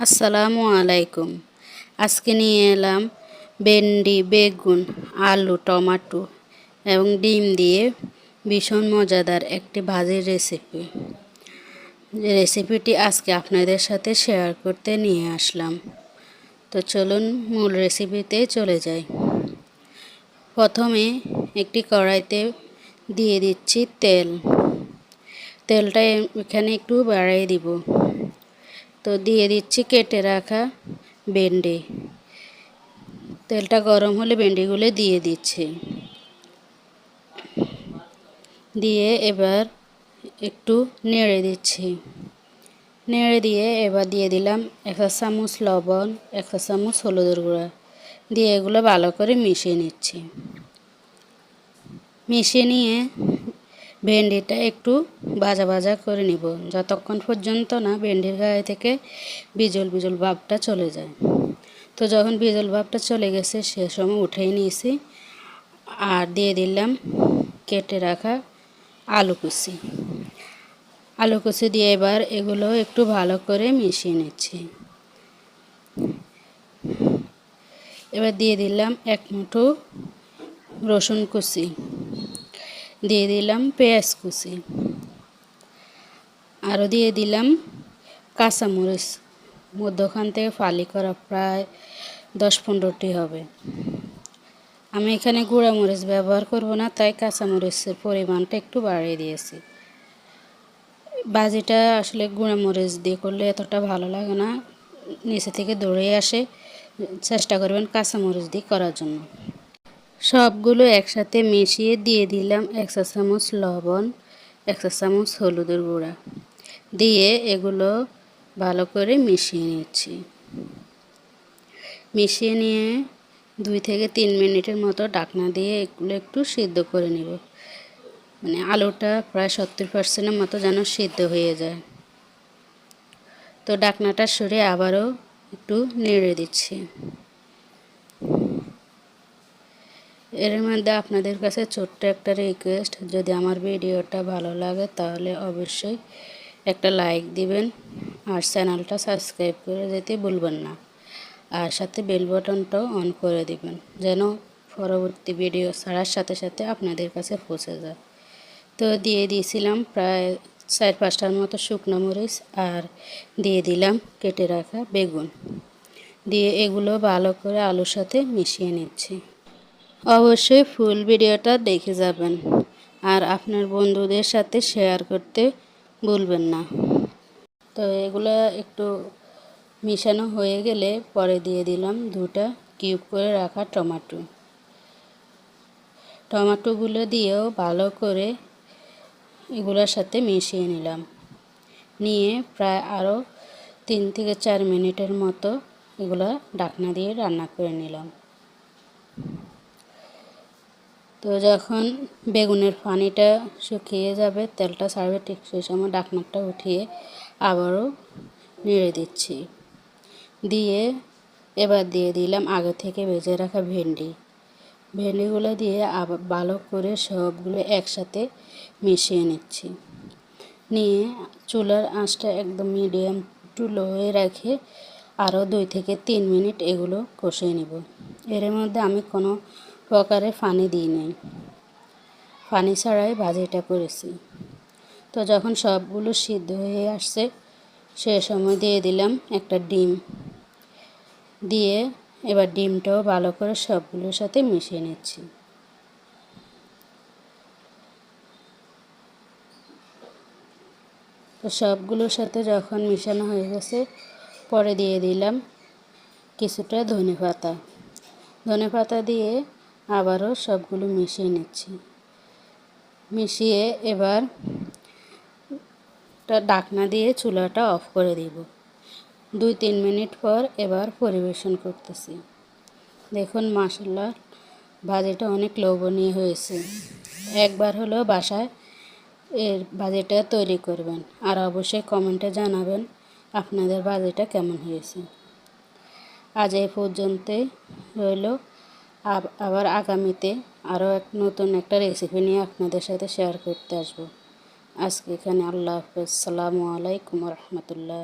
আসসালামু আলাইকুম। আজকে নিয়ে এলাম ভেন্ডি, বেগুন, আলু, টমেটো এবং ডিম দিয়ে ভীষণ মজাদার একটি ভাজির রেসিপি। রেসিপিটি আজকে আপনাদের সাথে শেয়ার করতে নিয়ে আসলাম। তো চলুন মূল রেসিপিতে চলে যাই। প্রথমে একটি কড়াইতে দিয়ে দিচ্ছি তেল। তেলটা এখানে একটু বাড়িয়ে দিব। তো দিয়ে দিচ্ছি কেটে রাখা ভেন্ডি। তেলটা গরম হলে ভেন্ডিগুলো দিয়ে দিচ্ছি। দিয়ে এবার একটু নেড়ে দিচ্ছি। নেড়ে দিয়ে এবার দিয়ে দিলাম 1 চামচ লবণ, 1 চামচ হলুদের গুঁড়া দিয়ে এগুলো ভালো করে মিশিয়ে নিচ্ছি। মিশিয়ে নিয়ে ভেন্ডিটা একটু ভাজা ভাজা করে নিব, যতক্ষণ পর্যন্ত না ভেন্ডির গায়ে থেকে বিজল বিজল ভাবটা চলে যায়। তো যখন বিজল ভাবটা চলে গেছে সে সময় উঠেই নিয়েছি আর দিয়ে দিলাম কেটে রাখা আলু কুচি। আলু কুচি দিয়ে এবার এগুলো একটু ভালো করে মিশিয়ে নিচ্ছি। এবার দিয়ে দিলাম 1 মুঠো রসুন কুচি, দিয়ে দিলাম পেঁয়াজ কুচি, আরও দিয়ে দিলাম কাঁচামরিচ, মধ্যখান থেকে ফালি করা প্রায় 10-15টি হবে। আমি এখানে গুঁড়া মরিচ ব্যবহার করব না, তাই কাঁচামরিচের পরিমাণটা একটু বাড়িয়ে দিয়েছি। ভাজিটা আসলে গুঁড়া মরিচ দিয়ে করলে এতটা ভালো লাগে না, নিচে থেকে দৌড়ে আসে। চেষ্টা করবেন কাঁচামরিচ দিয়ে করার জন্য। সবগুলো একসাথে মিশিয়ে দিয়ে দিলাম 1 চা চামচ লবণ, 1 চা চামচ হলুদের গুঁড়া দিয়ে এগুলো ভালো করে মিশিয়ে নিচ্ছি। মিশিয়ে নিয়ে 2 থেকে 3 মিনিটের মতো ঢাকনা দিয়ে এগুলো একটু সিদ্ধ করে নেব। মানে আলুটা প্রায় 70% মতো যেন সিদ্ধ হয়ে যায়। তো ঢাকনাটা সরিয়ে আবারও একটু নেড়ে দিচ্ছি। এর মধ্যে আপনাদের কাছে ছোট্ট একটা রিকোয়েস্ট, যদি আমার ভিডিওটা ভালো লাগে তাহলে অবশ্যই একটা লাইক দিবেন আর চ্যানেলটা সাবস্ক্রাইব করে যেতে ভুলবেন না। আর সাথে বেল বাটনটাও অন করে দিবেন যেন পরবর্তী ভিডিও ছাড়ার সাথে সাথে আপনাদের কাছে পৌঁছে যায়। তো দিয়ে দিয়েছিলাম প্রায় 4-5টার মতো শুকনো মরিচ আর দিয়ে দিলাম কেটে রাখা বেগুন দিয়ে এগুলো ভালো করে আলুর সাথে মিশিয়ে নিচ্ছি। অবশ্যই ফুল ভিডিওটা দেখে যাবেন আর আপনার বন্ধুদের সাথে শেয়ার করতে ভুলবেন না। তো এগুলো একটু মিশানো হয়ে গেলে পরে দিয়ে দিলাম 2টা কিউব করে রাখা টমেটোগুলো দিয়েও ভালো করে এগুলোর সাথে মিশিয়ে নিলাম। নিয়ে প্রায় আরও 3 থেকে 4 মিনিটের মতো এগুলো ঢাকনা দিয়ে রান্না করে নিলাম। তো যখন বেগুনের পানিটা শুকিয়ে যাবে, তেলটা ছাড়বে, ঠিক সেই সময় ঢাকনাটা উঠিয়ে আবারও নেড়ে দিচ্ছি। দিয়ে এবার দিয়ে দিলাম আগে থেকে ভেজে রাখা ভেন্ডিগুলো দিয়ে আবার ভালো করে সবগুলো একসাথে মিশিয়ে নিচ্ছি। নিয়ে চুলার আঁচটা একদম মিডিয়াম টু লোয়ে রেখে আরও 2 থেকে 3 মিনিট এগুলো কষিয়ে নেব। এর মধ্যে আমি কোনো প্রকারে পানি দিই নাই, পানি ছাড়াই ভাজিটা করেছি। তো যখন সবগুলো সিদ্ধ হয়ে আসছে সে সময় দিয়ে দিলাম একটা ডিম দিয়ে এবার ডিমটাও ভালো করে সবগুলোর সাথে মিশিয়ে নিচ্ছি। তো সবগুলোর সাথে যখন মিশানো হয়ে গেছে পরে দিয়ে দিলাম কিছুটা ধনেপাতা দিয়ে আবারও সবগুলো মিশিয়ে নিচ্ছি। মিশিয়ে এবার ঢাকনা দিয়ে চুলাটা অফ করে দিব। 2-3 মিনিট পর এবার পরিবেশন করতেছি। দেখুন মাশাআল্লাহ ভাজিটা অনেক লোভনীয় হয়েছে। একবার হলেও বাসায় এর ভাজিটা তৈরি করবেন আর অবশ্যই কমেন্টে জানাবেন আপনাদের ভাজিটা কেমন হয়েছে। আজ এই পর্যন্তই রইল। আবার আগামীতে আরও নতুন একটা রেসিপি নিয়ে আপনাদের সাথে শেয়ার করতে আসবো। আজকে এখানে আল্লাহ হাফেজ। আসসালামু আলাইকুম রহমতুল্লাহ।